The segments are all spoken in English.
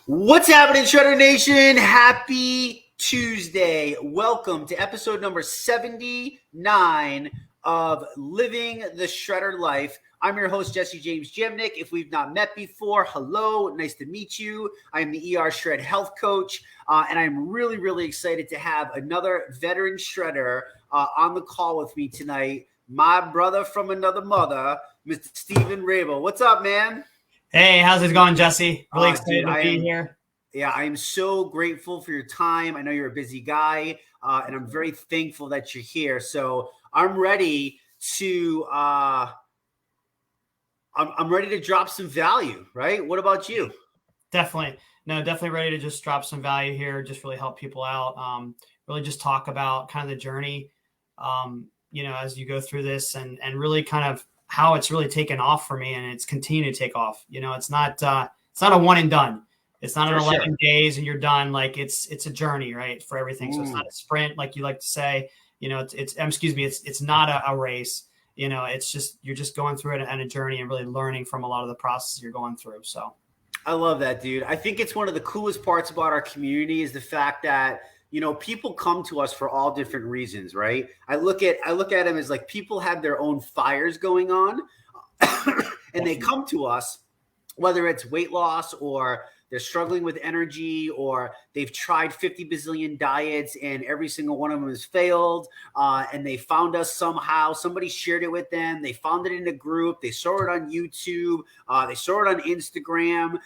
What's happening, Shredder Nation? Happy Tuesday. Welcome to episode number 79 of Living the Shredder Life. I'm your host, Jesse James Jamnik. If we've not met before, hello, nice to meet you. I am the ERShred health coach, and I'm really, really excited to have another veteran shredder on the call with me tonight. My brother from another mother, Mr. Stephen Rabil. What's up, man? Hey, how's it going, Jesse? Really excited Dude, to be here. Yeah, I am so grateful for your time. I know you're a busy guy, and I'm very thankful that you're here. So I'm ready to I'm ready to drop some value, right? What about you? Definitely ready to just drop some value here. Just really help people out. Really just talk about kind of the journey, as you go through this, and really kind of how it's really taken off for me, and it's continuing to take off. It's not a one and done. It's not an 11 days and you're done. Like it's a journey, right? For everything. So it's not a sprint, like you like to say. It's not a race. It's just you're just going through it and a journey and really learning from a lot of the processes you're going through. So I love that, dude. I think it's one of the coolest parts about our community is the fact that people come to us for all different reasons, right? I look at them as like people have their own fires going on, and they come to us, whether it's weight loss or they're struggling with energy, or they've tried 50 bazillion diets and every single one of them has failed. And they found us somehow. Somebody shared it with them. They found it in a group. They saw it on YouTube. They saw it on Instagram.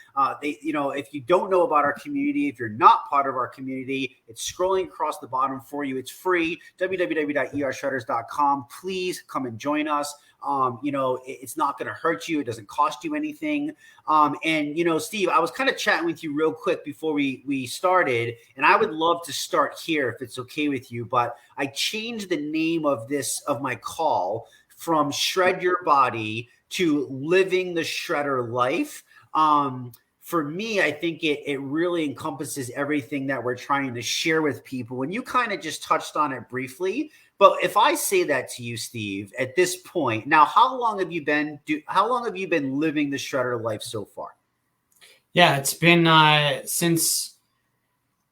If you don't know about our community, if you're not part of our community, it's scrolling across the bottom for you. It's free. www.ershredders.com. Please come and join us. It's not going to hurt you. It doesn't cost you anything. Steve, I was kind of chatting with you real quick before we started, and I would love to start here if it's okay with you, but I changed the name of my call from Shred Your Body to Living the Shredder Life. For me, I think it really encompasses everything that we're trying to share with people. And you kind of just touched on it briefly. But if I say that to you, Steve, at this point, now, how long have you been living the Shredder Life so far? Yeah, it's been since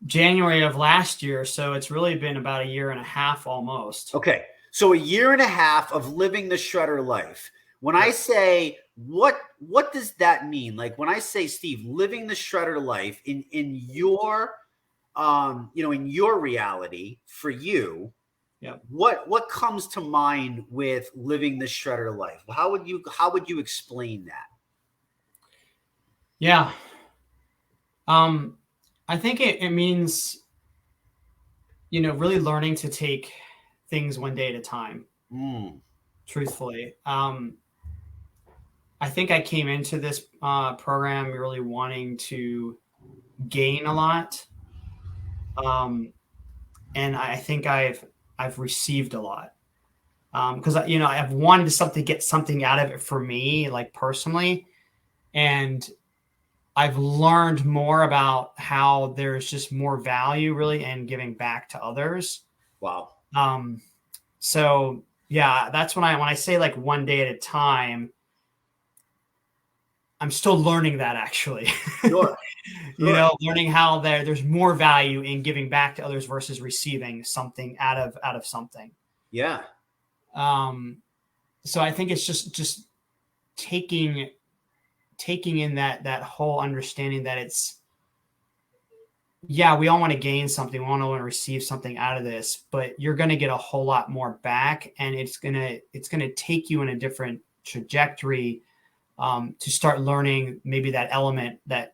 January of last year. So it's really been about a year and a half almost. Okay. So a year and a half of living the Shredder Life. When I say, what does that mean? Like when I say, Steve, living the Shredder Life in your in your reality for you, what comes to mind with living the Shredder Life? How would you explain that? Yeah. I think it means, really learning to take things one day at a time. Truthfully. I think I came into this program really wanting to gain a lot. And I think I've received a lot. Because I've wanted to get something out of it for me, like personally. And I've learned more about how there's just more value really in giving back to others. Wow. So yeah, that's when I say like one day at a time, I'm still learning that actually. Sure. Learning how there's more value in giving back to others versus receiving something out of something. Yeah. So I think it's just taking in that whole understanding that we all want to gain something. We all want to receive something out of this, but you're going to get a whole lot more back, and it's going to take you in a different trajectory to start learning maybe that element that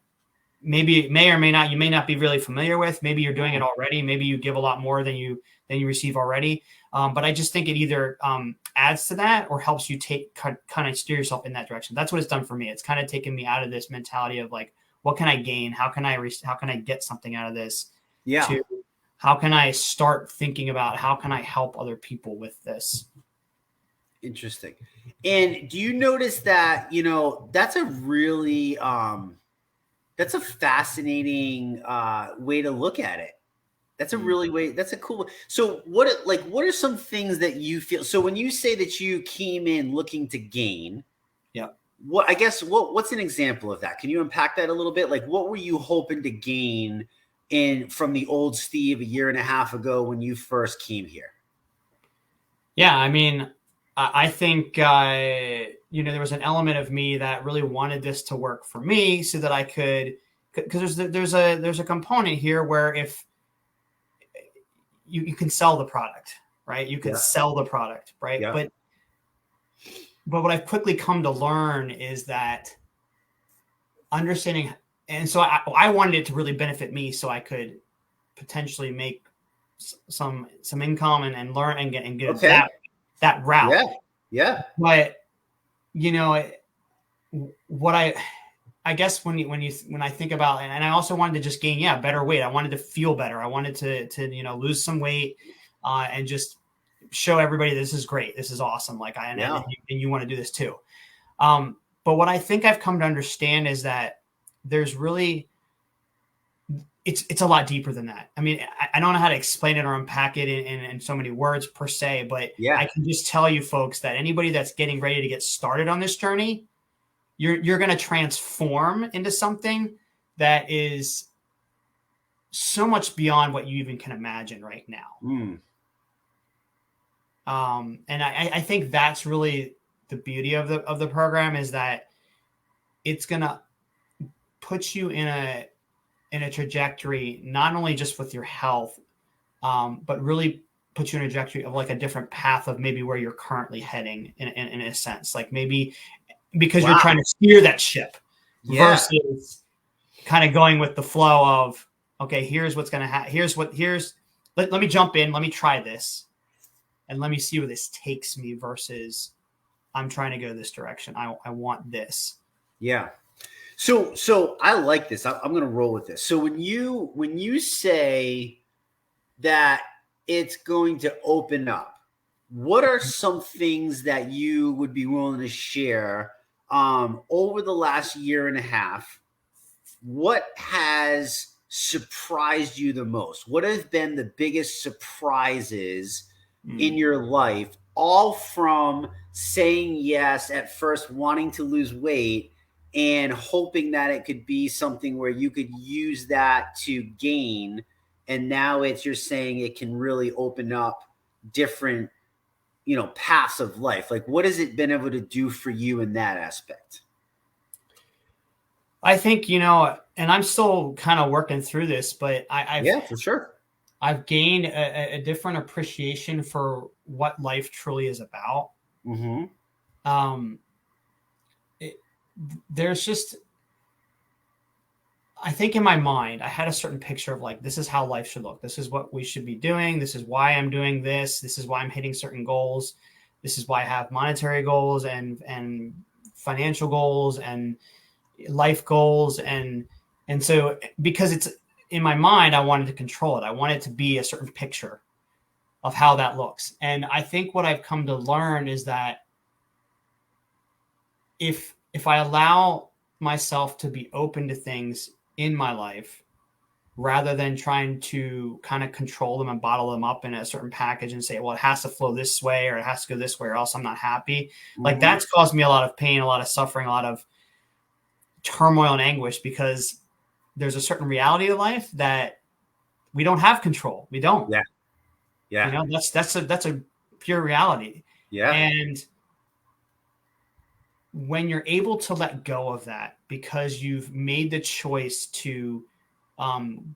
maybe may or may not, you may not be really familiar with. Maybe you're doing it already. Maybe you give a lot more than you receive already. But I just think it either adds to that or helps you kind of steer yourself in that direction. That's what it's done for me. It's kind of taken me out of this mentality of like, what can I gain? How can I get something out of this? Yeah. To how can I start thinking about how can I help other people with this? Interesting. And do you notice that, that's a really, that's a fascinating way to look at it. That's a cool. So what are some things that you feel? So when you say that you came in looking to gain, what's an example of that? Can you unpack that a little bit? Like, what were you hoping to gain from the old Steve a year and a half ago when you first came here? Yeah, I mean, I think there was an element of me that really wanted this to work for me, so that I could, because there's a component here where if you can sell the product, right? You can sell the product, right? Yeah. But what I've quickly come to learn is that understanding, and so I wanted it to really benefit me, so I could potentially make some income and learn and get that route. Yeah. But what I guess when I think about, and I also wanted to just gain better weight. I wanted to feel better. I wanted to lose some weight and just show everybody this is great. This is awesome. Like and you want to do this too. But what I think I've come to understand is that there's really it's a lot deeper than that. I mean, I don't know how to explain it or unpack it in so many words per se, but I can just tell you folks that anybody that's getting ready to get started on this journey, you're going to transform into something that is so much beyond what you even can imagine right now. And I think that's really the beauty of the program, is that it's going to put you in a trajectory, not only just with your health, but really put you in a trajectory of like a different path of maybe where you're currently heading in a sense, like maybe because you're trying to steer that ship versus kind of going with the flow of, okay, here's what's going to happen. Let me jump in. Let me try this and let me see where this takes me versus I'm trying to go this direction. I want this. Yeah. So I like this. I'm going to roll with this. So when you say that it's going to open up, what are some things that you would be willing to share over the last year and a half? What has surprised you the most? What have been the biggest surprises in your life, all from saying yes at first, wanting to lose weight, and hoping that it could be something where you could use that to gain, and now you're saying it can really open up different paths of life? Like, what has it been able to do for you in that aspect? I think, and I'm still kind of working through this, but for sure. I've gained a different appreciation for what life truly is about. There's just, I think in my mind, I had a certain picture of like, this is how life should look. This is what we should be doing. This is why I'm doing this. This is why I'm hitting certain goals. This is why I have monetary goals and financial goals and life goals. And so because it's in my mind, I wanted to control it. I wanted to be a certain picture of how that looks. And I think what I've come to learn is that if I allow myself to be open to things in my life, rather than trying to kind of control them and bottle them up in a certain package and say, well, it has to flow this way or it has to go this way or else I'm not happy. Like that's caused me a lot of pain, a lot of suffering, a lot of turmoil and anguish, because there's a certain reality of life that we don't have control. We don't. Yeah. That's a pure reality. Yeah. And when you're able to let go of that because you've made the choice to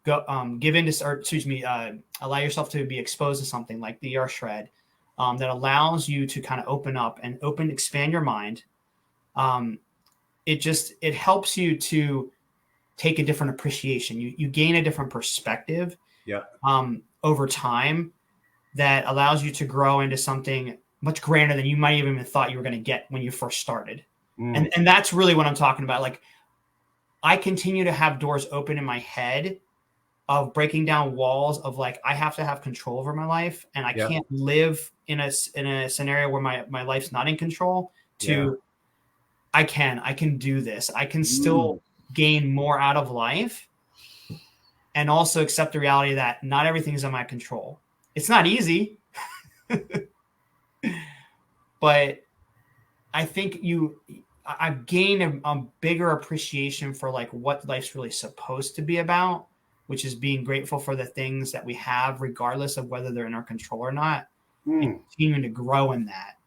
give into, or excuse me, allow yourself to be exposed to something like the ERShred that allows you to kind of open up and expand your mind. It helps you to take a different appreciation. You gain a different perspective over time that allows you to grow into something much grander than you might even have thought you were going to get when you first started. And that's really what I'm talking about. Like, I continue to have doors open in my head of breaking down walls of like, I have to have control over my life, and I can't live in a scenario where my life's not in control. I can do this. I can still gain more out of life, and also accept the reality that not everything is in my control. It's not easy, but I think I've gained a bigger appreciation for like what life's really supposed to be about, which is being grateful for the things that we have, regardless of whether they're in our control or not, and continuing to grow in that.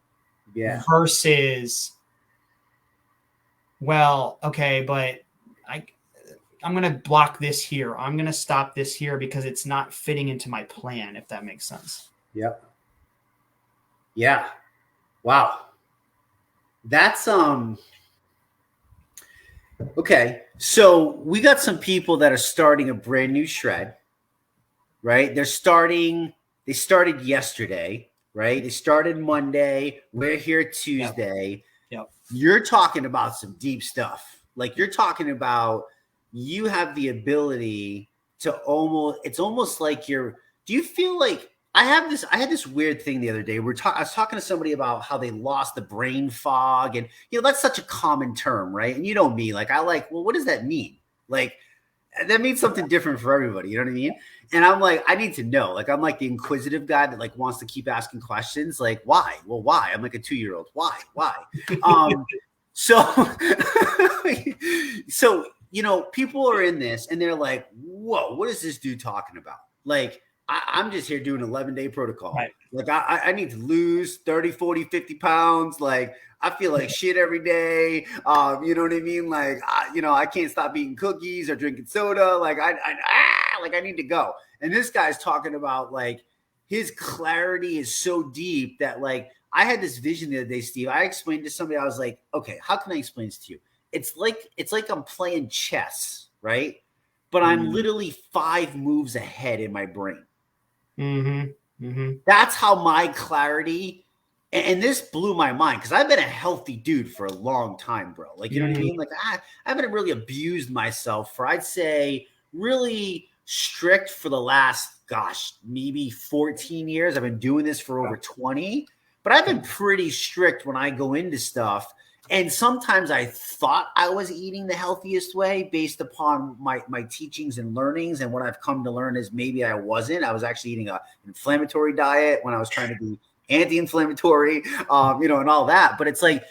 Yeah. Versus, well, okay, but I'm going to block this here. I'm going to stop this here because it's not fitting into my plan, if that makes sense. Yep. Yeah. Wow. That's okay. So we got some people that are starting a brand new shred, right? They started yesterday, right? They started Monday. We're here Tuesday. Yep. You're talking about some deep stuff. Like you're talking about, you have the ability to it's almost like do you feel like, I had this weird thing the other day. I was talking to somebody about how they lost the brain fog, and that's such a common term, right? And me, like well, what does that mean? Like that means something different for everybody. You know what I mean? And I'm like, I need to know. Like I'm like the inquisitive guy that like wants to keep asking questions. Like why? Well, why? I'm like a 2-year-old. Why? So people are in this and they're like, whoa, what is this dude talking about? Like, I'm just here doing an 11-day protocol. Right. Like I need to lose 30, 40, 50 pounds. Like I feel like shit every day. You know what I mean? Like, I can't stop eating cookies or drinking soda. Like I need to go. And this guy's talking about like his clarity is so deep that like, I had this vision the other day, Steve. I explained to somebody, I was like, okay, how can I explain this to you? It's like I'm playing chess, right? But I'm literally 5 moves ahead in my brain. That's how my clarity, and this blew my mind because I've been a healthy dude for a long time, bro. Like, you know what I mean? Like I haven't really abused myself for, I'd say, really strict for the last, maybe 14 years. I've been doing this for over 20, but I've been pretty strict when I go into stuff. And sometimes I thought I was eating the healthiest way based upon my teachings and learnings. And what I've come to learn is maybe I wasn't. I was actually eating an inflammatory diet when I was trying to be anti-inflammatory, and all that. But it's like,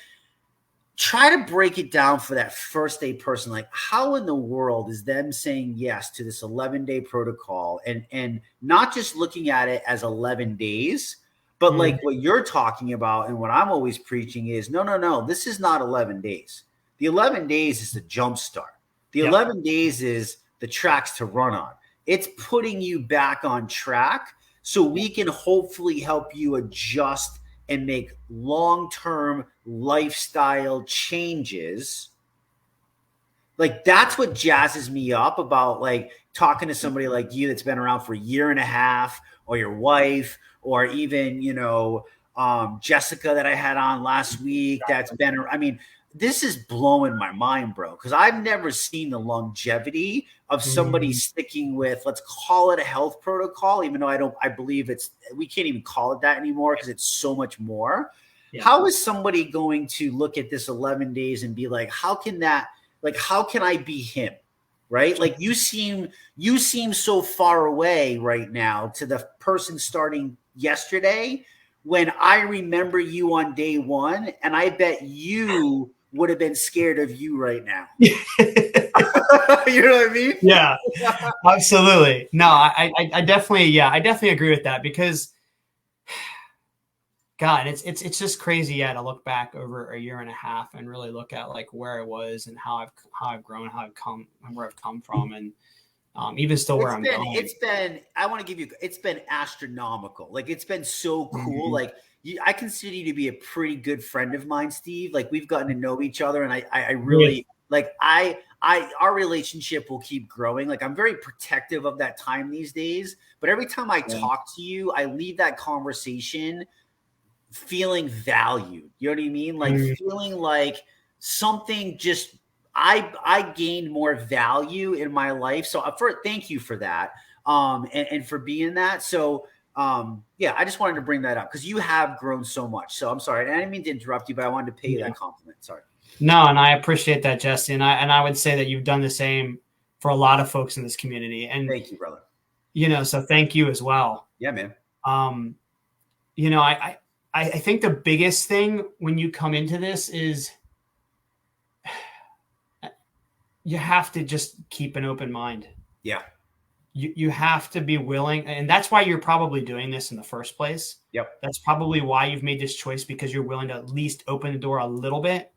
try to break it down for that first day person. Like, how in the world is them saying yes to this 11-day protocol and not just looking at it as 11 days, but like what you're talking about and what I'm always preaching is no, this is not 11 days. The 11 days is the jump start. The 11 days is the tracks to run on. It's putting you back on track so we can hopefully help you adjust and make long-term lifestyle changes. Like that's what jazzes me up about like talking to somebody like you that's been around for a year and a half, or your wife, or even, Jessica that I had on last week. That's been, this is blowing my mind, bro. Cause I've never seen the longevity of somebody sticking with, let's call it a health protocol, even though I believe we can't even call it that anymore because it's so much more. Yeah. How is somebody going to look at this 11 days and be like, how can I be him? Right? Like you seem so far away right now to the person starting yesterday when I remember you on day one, and I bet you would have been scared of you right now. You know what I mean? Yeah, absolutely. No, I definitely agree with that because God, it's just crazy, to look back over a year and a half and really look at like where I was and how I've grown, how I've come, and where I've come from, and even still where I'm going. It's been astronomical. Like it's been so cool. Like I consider you to be a pretty good friend of mine, Steve. Like we've gotten to know each other, and I really like our relationship will keep growing. Like I'm very protective of that time these days. But every time I talk to you, I leave that conversation feeling valued. You know what I mean? Like feeling like something just I gained more value in my life. So thank you for that. And for being that. So I just wanted to bring that up because you have grown so much. So I'm sorry. And I didn't mean to interrupt you, but I wanted to pay you that compliment. Sorry. No, and I appreciate that, Jesse. And I would say that you've done the same for a lot of folks in this community. And thank you, brother. So thank you as well. Yeah, man. I think the biggest thing when you come into this is you have to just keep an open mind. Yeah. You have to be willing, and that's why you're probably doing this in the first place. Yep. That's probably why you've made this choice, because you're willing to at least open the door a little bit.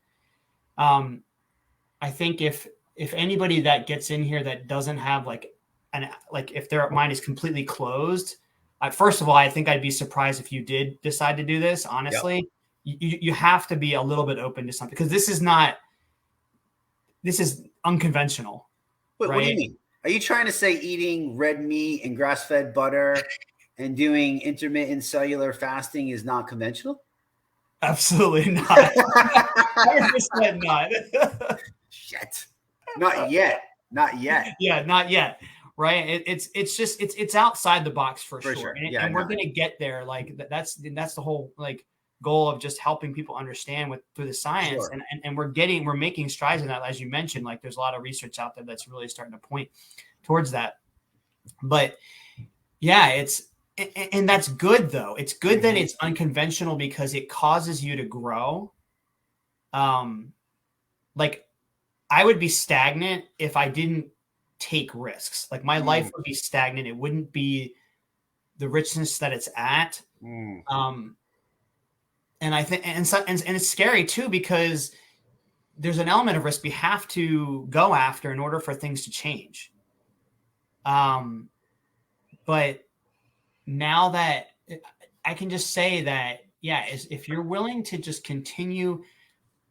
I think if anybody that gets in here that doesn't have if their mind is completely closed, first of all, I think I'd be surprised if you did decide to do this. Honestly, you have to be a little bit open to something, because this is unconventional. Wait, right? What do you mean? Are you trying to say eating red meat and grass-fed butter and doing intermittent cellular fasting is not conventional? Absolutely not. 100% not. Shit. Not yet. Not yet. Yeah, not yet. Right. It's outside the box for sure. And we're gonna get there. Like that's the whole goal of just helping people understand through the science. Sure. And we're making strides in that. As you mentioned, there's a lot of research out there that's really starting to point towards that. But yeah, and that's good though. It's good that it's unconventional, because it causes you to grow. I would be stagnant if I didn't take risks. My life would be stagnant. It wouldn't be the richness that it's at. And I think, and it's scary too, because there's an element of risk we have to go after in order for things to change. But now that I can just say that, if you're willing to just continue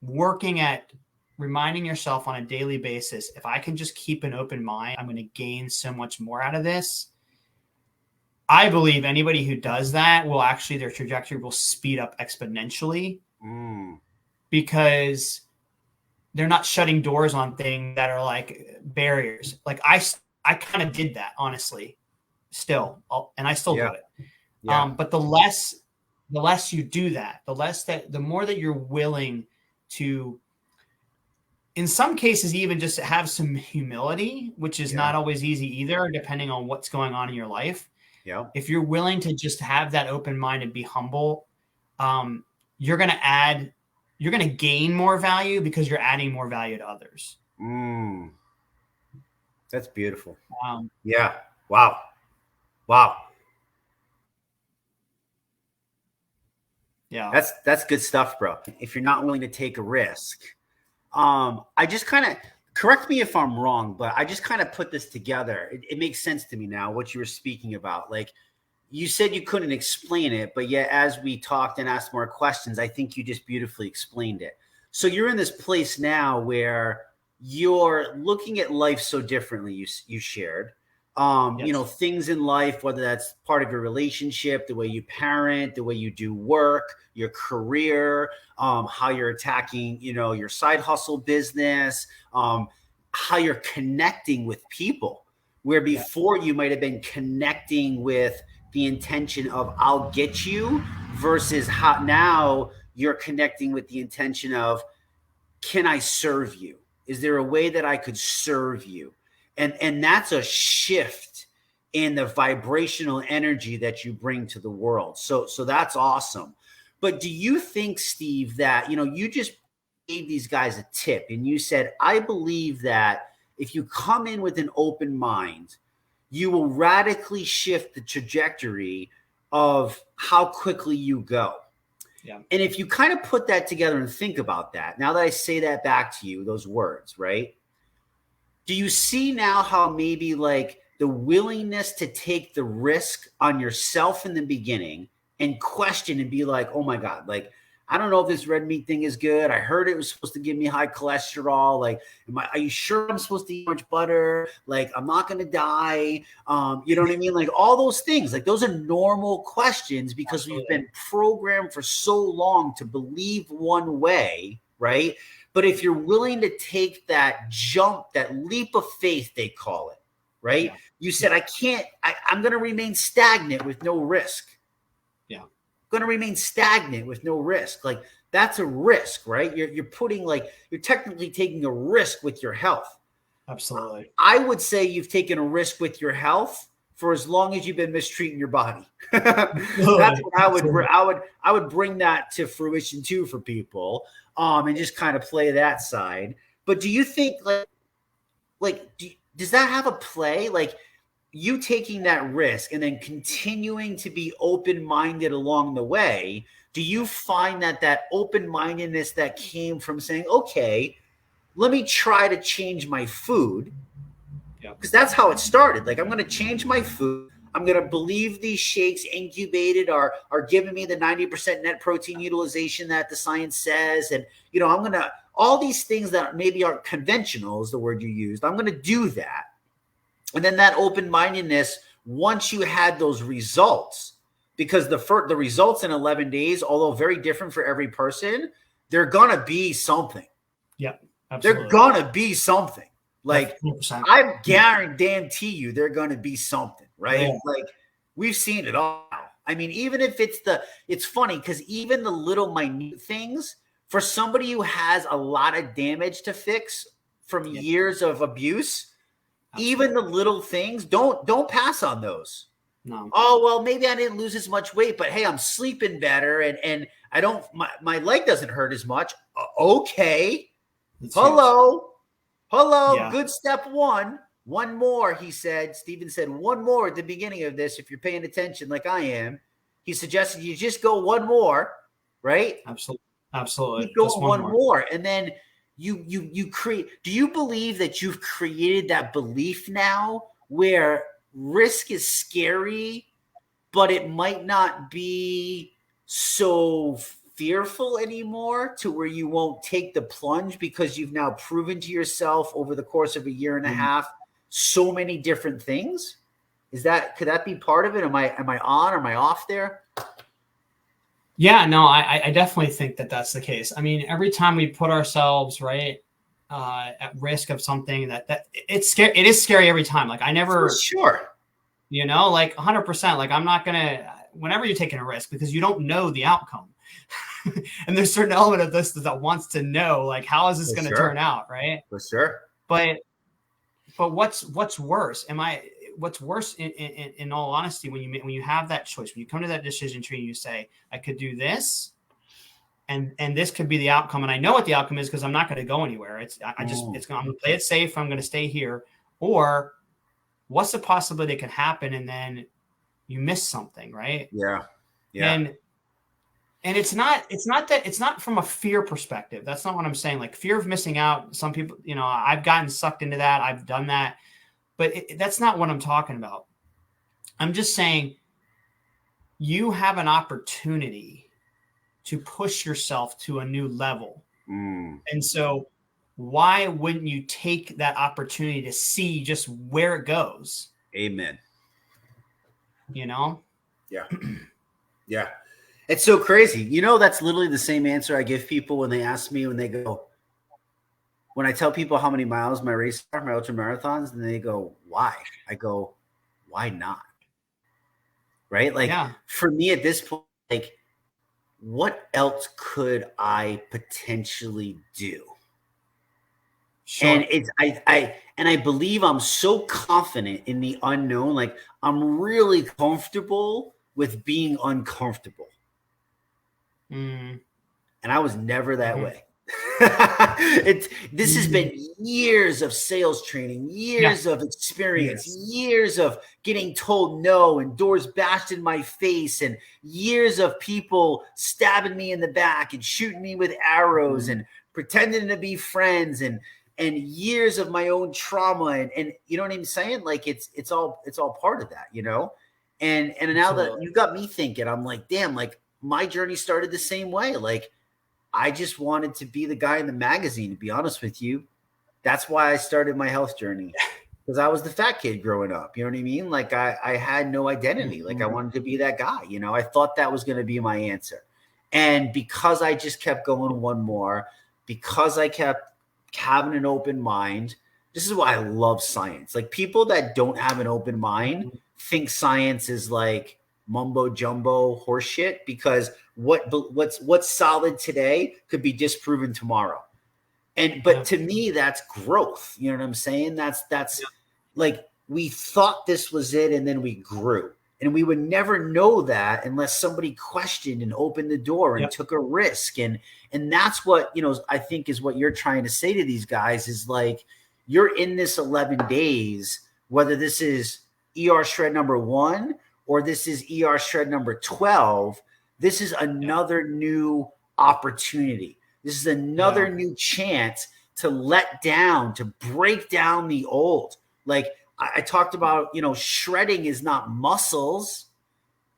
working at reminding yourself on a daily basis, if I can just keep an open mind, I'm going to gain so much more out of this. I believe anybody who does that will actually, their trajectory will speed up exponentially, because they're not shutting doors on things that are barriers. I kind of did that, honestly, and I still do it. Yeah. But the less you do that, the more that you're willing to, in some cases, even just have some humility, which is not always easy either, depending on what's going on in your life. Yeah. If you're willing to just have that open mind and be humble, you're going to gain more value, because you're adding more value to others. That's beautiful. Yeah. Wow. Yeah. That's good stuff, bro. If you're not willing to take a risk, I just kind of, correct me if I'm wrong, but I just kind of put this together. It makes sense to me now, what you were speaking about. You said you couldn't explain it, but yet as we talked and asked more questions, I think you just beautifully explained it. So you're in this place now where you're looking at life so differently. You shared, things in life, whether that's part of your relationship, the way you parent, the way you do work, your career, how you're attacking, your side hustle business, how you're connecting with people, where before you might have been connecting with the intention of I'll get you, versus how now you're connecting with the intention of, can I serve you? Is there a way that I could serve you? And that's a shift in the vibrational energy that you bring to the world. So that's awesome. But do you think, Steve, that, you just gave these guys a tip and you said, I believe that if you come in with an open mind, you will radically shift the trajectory of how quickly you go. Yeah. And if you kind of put that together and think about that, now that I say that back to you, those words, right? Do you see now how maybe the willingness to take the risk on yourself in the beginning and question and be like, oh my God, I don't know if this red meat thing is good. I heard it was supposed to give me high cholesterol. Are you sure I'm supposed to eat orange butter? I'm not going to die. You know what I mean? All those things, those are normal questions, because we've been programmed for so long to believe one way, right? But if you're willing to take that jump, that leap of faith, they call it, right? Yeah. You said, I'm going to remain stagnant with no risk. Yeah. I'm going to remain stagnant with no risk. That's a risk, right? You're putting you're technically taking a risk with your health. Absolutely. I would say you've taken a risk with your health for as long as you've been mistreating your body. That's what I would bring that to fruition too for people, and just kind of play that side. But do you think like, does that have a play? Like, you taking that risk and then continuing to be open-minded along the way, do you find that open-mindedness that came from saying, okay, let me try to change my food? Because that's how it started. Like, I'm going to change my food. I'm going to believe these shakes incubated are giving me the 90% net protein utilization that the science says. And, I'm going to, all these things that maybe aren't conventional is the word you used. I'm going to do that. And then that open-mindedness, once you had those results, because the results in 11 days, although very different for every person, they're going to be something. Yeah, absolutely. They're going to be something. Like, 100%. I guarantee you they're going to be something, right? Yeah. Like, we've seen it all. I mean, even if it's funny because even the little minute things, for somebody who has a lot of damage to fix from years of abuse, even the little things, don't pass on those. No. Oh, well, maybe I didn't lose as much weight, but hey, I'm sleeping better and I don't, my leg doesn't hurt as much. Okay. That's Hello. huge. Hello. Good step one. One more, he said. Steven said one more at the beginning of this. If you're paying attention like I am, he suggested you just go one more, right? Absolutely. Keep going one more. And then you create, do you believe that you've created that belief now where risk is scary, but it might not be so fearful anymore to where you won't take the plunge because you've now proven to yourself over the course of a year and a half so many different things? Could that be part of it? Am I on or am I off there? Yeah, no, I definitely think that that's the case. I mean, every time we put ourselves at risk of something that it's scary. It is scary every time. Like, I never, for sure, like 100%, like I'm not going to, whenever you're taking a risk, because you don't know the outcome. And there's a certain element of this that wants to know, like, how is this going to turn out? Right. For sure. But what's worse? What's worse in all honesty, when you have that choice, when you come to that decision tree and you say, I could do this and this could be the outcome. And I know what the outcome is because I'm not going to go anywhere. I'm going to play it safe. I'm going to stay here. Or what's the possibility that could happen? And then you miss something, right? Yeah. Yeah. And it's not from a fear perspective. That's not what I'm saying. Like, fear of missing out. Some people, I've gotten sucked into that. I've done that, but that's not what I'm talking about. I'm just saying you have an opportunity to push yourself to a new level. And so why wouldn't you take that opportunity to see just where it goes? Amen. Yeah. Yeah. It's so crazy. That's literally the same answer I give people when they ask me, when I tell people how many miles my races are, my ultra marathons, and they go, why? I go, why not? Right? Like, for me at this point, like, what else could I potentially do? Sure. And I believe I'm so confident in the unknown. Like, I'm really comfortable with being uncomfortable. And I was never that way. This has been years of sales training, years of experience, years of getting told no and doors bashed in my face, and years of people stabbing me in the back and shooting me with arrows and pretending to be friends, and years of my own trauma, and you know what I'm saying? Like, it's all part of that, and now that you got me thinking, I'm like, damn, like, my journey started the same way. Like, I just wanted to be the guy in the magazine, to be honest with you. That's why I started my health journey, because I was the fat kid growing up. You know what I mean? Like, I had no identity. Like, I wanted to be that guy. I thought that was going to be my answer. And because I just kept going one more, because I kept having an open mind, this is why I love science. Like, people that don't have an open mind think science is like mumbo jumbo horseshit, because what's solid today could be disproven tomorrow. But to me, that's growth. You know what I'm saying? That's like, we thought this was it, and then we grew, and we would never know that unless somebody questioned and opened the door and took a risk. And that's what, I think is what you're trying to say to these guys is, like, you're in this 11 days, whether this is ERShred number 1 or this is ERShred number 12, this is another new opportunity. This is another new chance to let down, to break down the old. Like I talked about, shredding is not muscles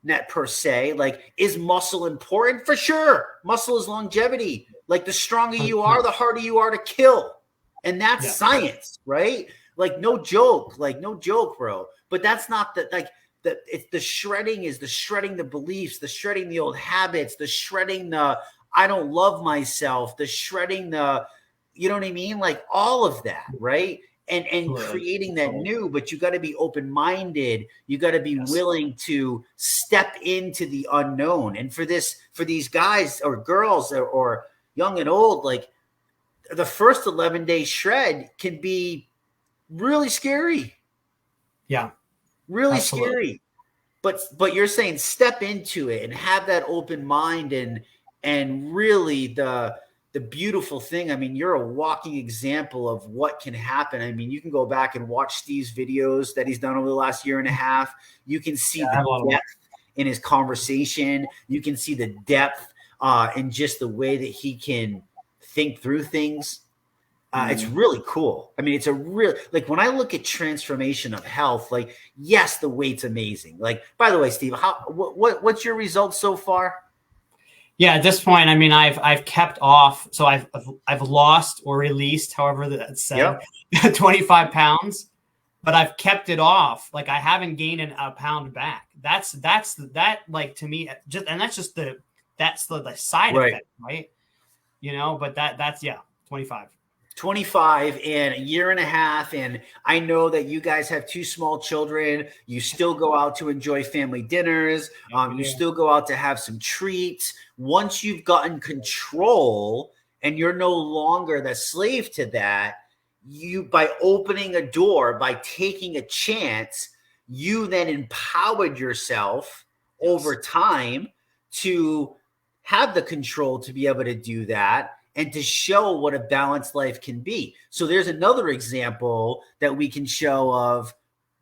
net per se. Like, is muscle important? For sure. Muscle is longevity. Like, the stronger you are, the harder you are to kill. And that's science, right? Like, no joke, bro. But that's not it's the shredding is the shredding the beliefs, the shredding the old habits, the shredding the I don't love myself, the shredding the, you know what I mean? Like all of that, right? And creating that new, but you got to be open-minded. You got to be willing to step into the unknown. And for these guys or girls or young and old, like the first 11-day shred can be really scary. Yeah. Really scary. But you're saying step into it and have that open mind and really the beautiful thing. I mean, you're a walking example of what can happen. I mean, you can go back and watch Steve's videos that he's done over the last year and a half. You can see the depth in his conversation. You can see the depth in just the way that he can think through things. It's really cool. I mean, it's a real, like when I look at transformation of health, like, yes, the weight's amazing. Like, by the way, Steve, what's your results so far? Yeah, at this point, I mean, I've kept off. So I've lost or released, however that's said, 25 pounds, but I've kept it off. Like I haven't gained a pound back. That's like to me, that's the side effect, right? But that's 25. 25 and a year and a half. And I know that you guys have 2 small children. You still go out to enjoy family dinners. You still go out to have some treats. Once you've gotten control and you're no longer the slave to that, by opening a door, by taking a chance, you then empowered yourself over time to have the control to be able to do that and to show what a balanced life can be. So there's another example that we can show of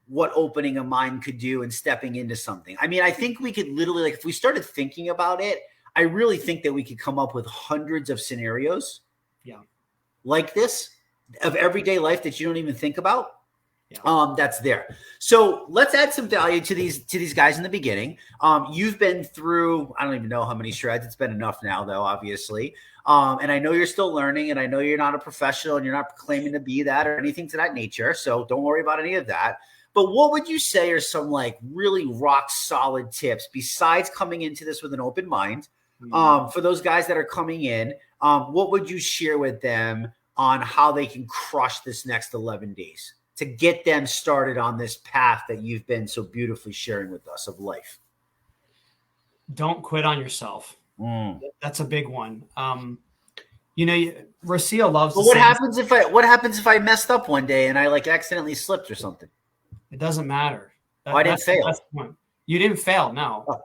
what opening a mind could do and stepping into something. I mean, I think we could literally, like, if we started thinking about it, I really think that we could come up with hundreds of scenarios like this of everyday life that you don't even think about. That's there. So let's add some value to these guys in the beginning. You've been through, I don't even know how many shreds. It's been enough now, though, obviously. And I know you're still learning, and I know you're not a professional and you're not claiming to be that or anything to that nature. So don't worry about any of that. But what would you say are some like really rock solid tips besides coming into this with an open mind? For those guys that are coming in, what would you share with them on how they can crush this next 11 days to get them started on this path that you've been so beautifully sharing with us of life? Don't quit on yourself. That's a big one. Rocio loves. Well, what happens if I messed up one day and I like accidentally slipped or something? It doesn't matter. I didn't fail. You didn't fail, no. Oh.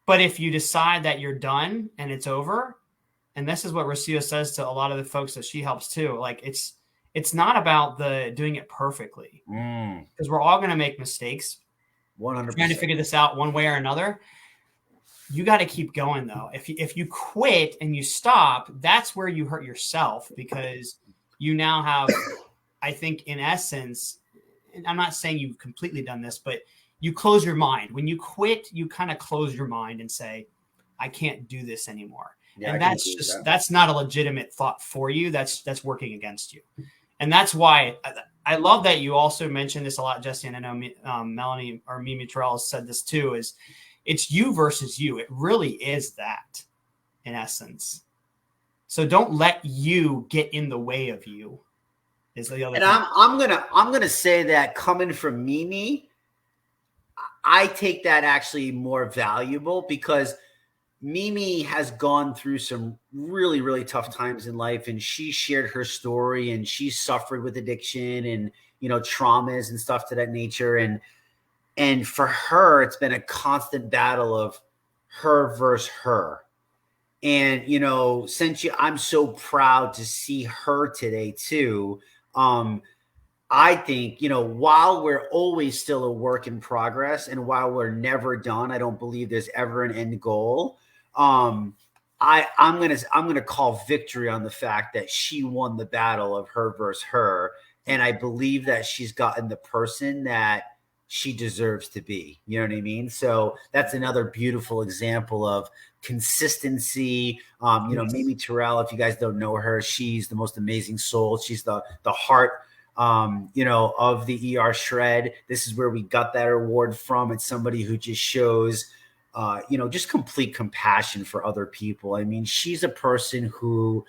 But if you decide that you're done and it's over, and this is what Rocio says to a lot of the folks that she helps too, like it's not about doing it perfectly, because we're all going to make mistakes. 100%. Trying to figure this out one way or another. You got to keep going though. If you quit and you stop, that's where you hurt yourself, because you now have, I think in essence, and I'm not saying you've completely done this, but you close your mind. When you quit, you kind of close your mind and say, I can't do this anymore. Yeah, and that's not a legitimate thought for you. That's working against you. And that's why I love that you also mentioned this a lot, Jesse, and I know Melanie or Mimi Terrell has said this too, is it's you versus you. It really is that in essence. So don't let you get in the way of you. Is the other thing. I'm gonna say that coming from Mimi, I take that actually more valuable, because Mimi has gone through some really, really tough times in life, and she shared her story, and she suffered with addiction and, traumas and stuff to that nature. And for her, it's been a constant battle of her versus her. And, I'm so proud to see her today too. I think, while we're always still a work in progress and while we're never done, I don't believe there's ever an end goal. I'm gonna call victory on the fact that she won the battle of her versus her. And I believe that she's gotten the person that she deserves to be. You know what I mean? So that's another beautiful example of consistency. Mimi Terrell, if you guys don't know her, she's the most amazing soul. She's the heart of the ERShred. This is where we got that award from. It's somebody who just shows, just complete compassion for other people. I mean, she's a person who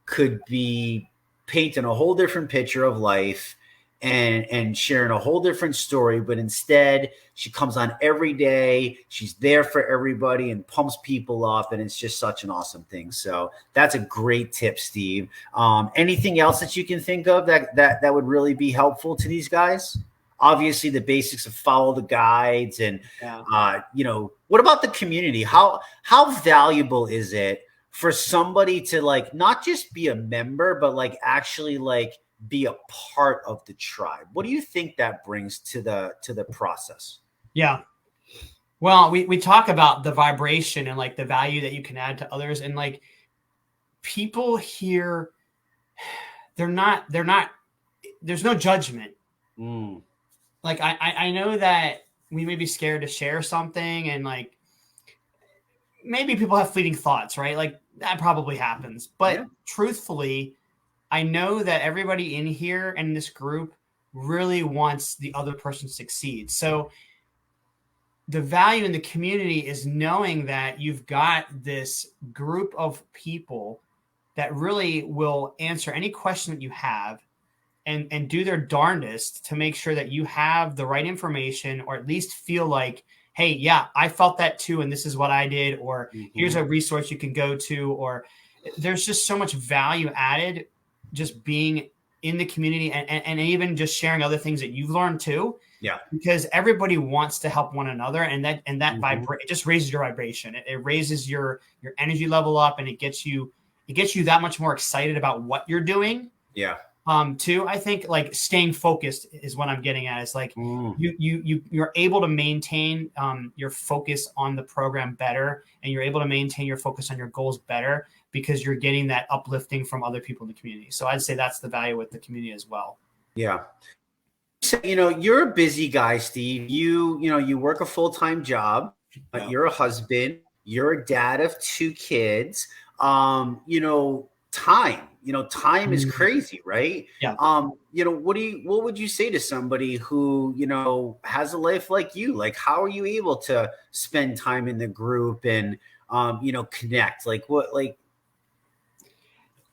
could be painting a whole different picture of life and sharing a whole different story, but instead she comes on every day. She's there for everybody and pumps people up, and it's just such an awesome thing. So that's a great tip, Steve. Anything else that you can think of that would really be helpful to these guys? Obviously, the basics of follow the guides, and what about the community? How valuable is it for somebody to like not just be a member, but like actually like be a part of the tribe? What do you think that brings to the process? Yeah. Well, we talk about the vibration and like the value that you can add to others, and like people here, they're not, there's no judgment. Like I know that we may be scared to share something, and like maybe people have fleeting thoughts, right? Like that probably happens. But truthfully, I know that everybody in here and in this group really wants the other person to succeed. So the value in the community is knowing that you've got this group of people that really will answer any question that you have and do their darndest to make sure that you have the right information, or at least feel like, hey, yeah, I felt that too, and this is what I did, or here's a resource you can go to, or there's just so much value added just being in the community and even just sharing other things that you've learned too. Yeah. Because everybody wants to help one another, and that it just raises your vibration. It raises your energy level up, and it gets you that much more excited about what you're doing. Yeah. Too, I think like staying focused is what I'm getting at. It's like you're able to maintain your focus on the program better, and you're able to maintain your focus on your goals better because you're getting that uplifting from other people in the community. So I'd say that's the value with the community as well. Yeah. So, you're a busy guy, Steve. You work a full-time job. You're a husband. You're a dad of 2 kids. Time is crazy, right? Yeah. What would you say to somebody who, has a life like you? Like, how are you able to spend time in the group and, connect?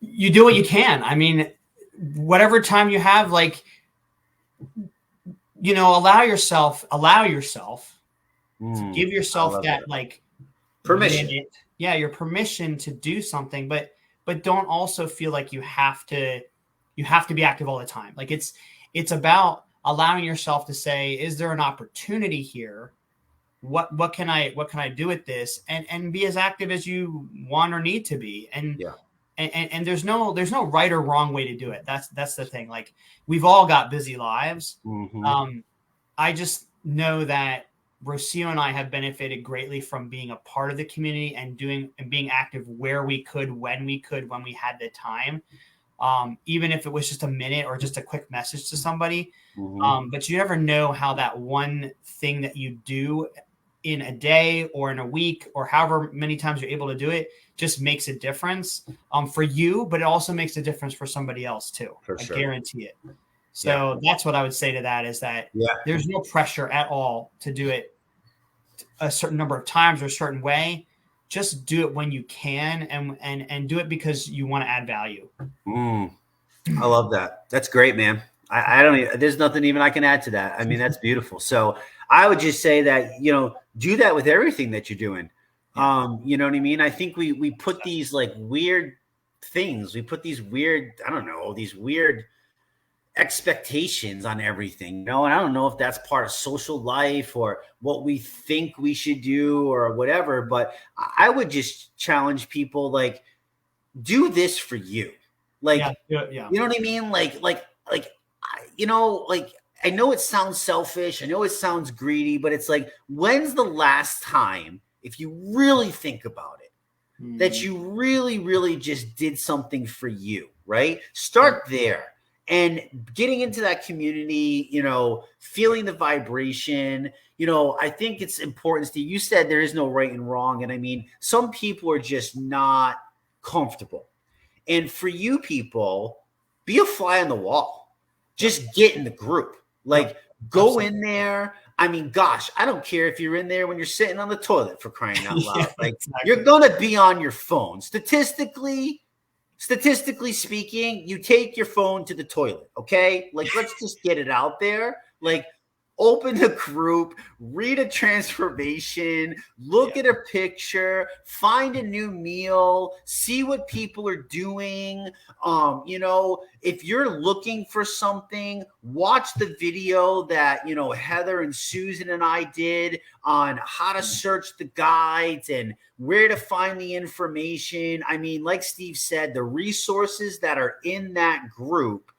You do what you can. I mean, whatever time you have, like, allow yourself to give yourself that like permission. minute. Yeah. Your permission to do something, but don't also feel like you have to be active all the time. Like it's about allowing yourself to say, is there an opportunity here? What can I do with this? And be as active as you want or need to be. And there's no right or wrong way to do it. That's the thing. Like we've all got busy lives. I just know that Rocio and I have benefited greatly from being a part of the community and being active where we could, when we had the time, even if it was just a minute or just a quick message to somebody. But you never know how that one thing that you do in a day or in a week or however many times you're able to do it just makes a difference for you, but it also makes a difference for somebody else too. I guarantee it. So that's what I would say to that, is that there's no pressure at all to do it a certain number of times or a certain way. Just do it when you can and do it because you want to add value. I love that. That's great, man. There's nothing even I can add to that. I mean, that's beautiful. So I would just say that, do that with everything that you're doing. You know what I mean? I think we put these like weird things. We put these weird, these weird expectations on everything, and I don't know if that's part of social life or what we think we should do or whatever, but I would just challenge people, like, do this for you. Like, you know what I mean? Like like I know it sounds selfish, I know it sounds greedy, but it's like, when's the last time, if you really think about it, that you really, really just did something for you, right? Start there. And getting into that community, feeling the vibration, I think it's important, Steve. You said there is no right and wrong. And I mean, some people are just not comfortable. And for you people, be a fly on the wall. Just get in the group. Like, go in there. I mean, gosh, I don't care if you're in there when you're sitting on the toilet, for crying out loud. Like, you're going to be on your phone. Statistically speaking, you take your phone to the toilet, okay? Like, let's just get it out there. Like, open the group, read a transformation, look at a picture, find a new meal, see what people are doing. If you're looking for something, watch the video that, Heather and Susan and I did on how to search the guides and where to find the information. I mean, like Steve said, the resources that are in that group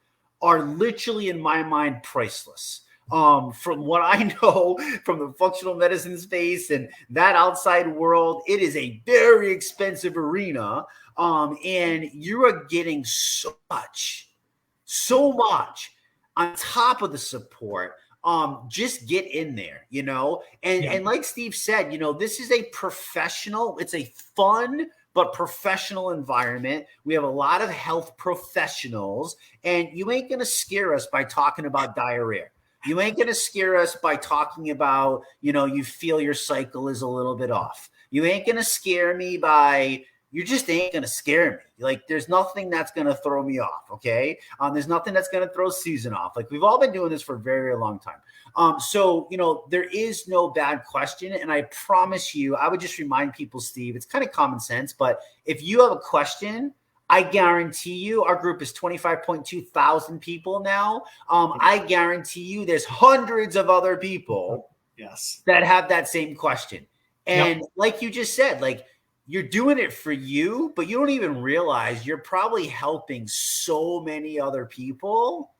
are literally, in my mind, priceless. From what I know from the functional medicine space and that outside world, it is a very expensive arena. And you are getting so much on top of the support. Just get in there, and like Steve said, this is it's a fun but professional environment. We have a lot of health professionals, and you ain't going to scare us by talking about diarrhea. You ain't going to scare us by talking about, you feel your cycle is a little bit off. You ain't going to scare me you just ain't going to scare me. Like, there's nothing that's going to throw me off. Okay. There's nothing that's going to throw Susan off. Like, we've all been doing this for a very, very long time. So, there is no bad question. And I promise you, I would just remind people, Steve, it's kind of common sense, but if you have a question, I guarantee you our group is 25.2 thousand people now. I guarantee you there's hundreds of other people that have that same question. And like you just said, like, you're doing it for you, but you don't even realize you're probably helping so many other people.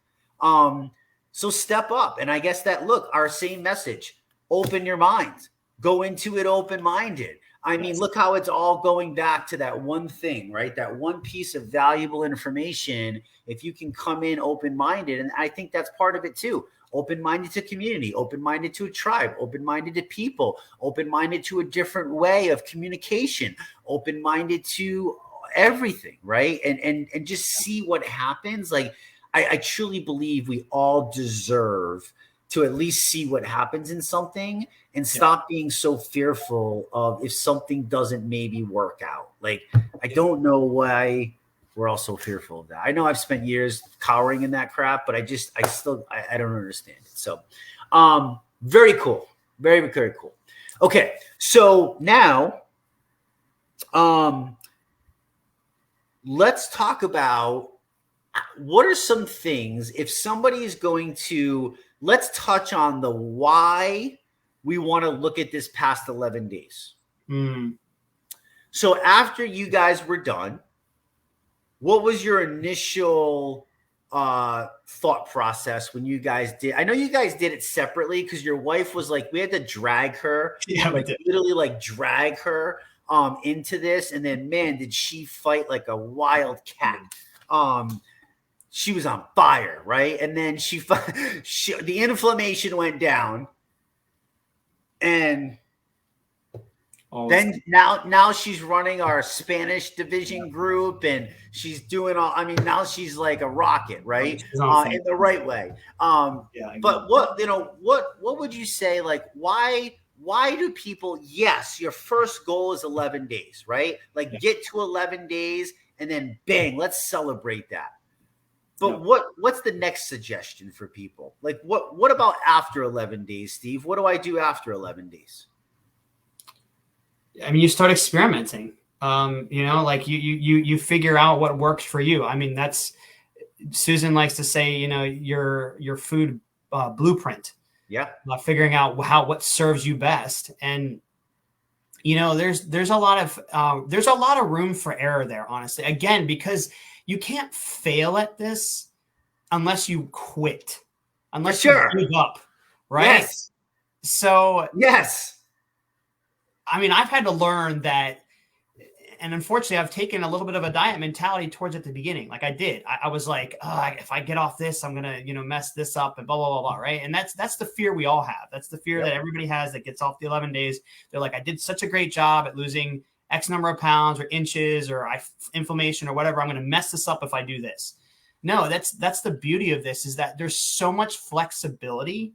So step up. And I guess that, look, our same message, open your mind, go into it open-minded. I mean, look how it's all going back to that one thing, right? That one piece of valuable information. If you can come in open-minded, and I think that's part of it too. Open-minded to community, open-minded to a tribe, open-minded to people, open-minded to a different way of communication, open-minded to everything, right? And just see what happens. Like, I truly believe we all deserve to at least see what happens in something and stop being so fearful of if something doesn't maybe work out. Like, I don't know why we're all so fearful of that. I know I've spent years cowering in that crap, but I don't understand it. So, very cool. Very, very cool. Okay. So now, let's talk about what are some things, if somebody is going to, let's touch on the why we want to look at this past 11 days. So after you guys were done, what was your initial thought process when you guys did? I know you guys did it separately because your wife was like, we had to drag her, literally drag her into this. And then, man, did she fight like a wild cat. She was on fire, right? And then the inflammation went down, and then now she's running our Spanish division group, and she's doing all. I mean, now she's like a rocket, right? In the right way. But what would you say? Like, why do people? Yes, your first goal is 11 days, right? Like, get to 11 days, and then bang, let's celebrate that. But what's the next suggestion for people? Like, what about after 11 days, Steve? What do I do after 11 days? I mean, you start experimenting. Like you figure out what works for you. I mean, that's Susan likes to say, your food blueprint. Yeah. Figuring out what serves you best. And there's a lot of room for error there, honestly. Again, because you can't fail at this unless you quit, unless sure. you give up, right? Yes. So, yes. I mean, I've had to learn that, and unfortunately, I've taken a little bit of a diet mentality towards at the beginning. Like I did, I was like, oh, if I get off this, I'm gonna, mess this up and blah blah blah blah, right? And that's the fear we all have. That's the fear that everybody has that gets off the 11 days. They're like, I did such a great job at losing X number of pounds or inches or inflammation or whatever. I'm gonna mess this up if I do this. No, that's the beauty of this, is that there's so much flexibility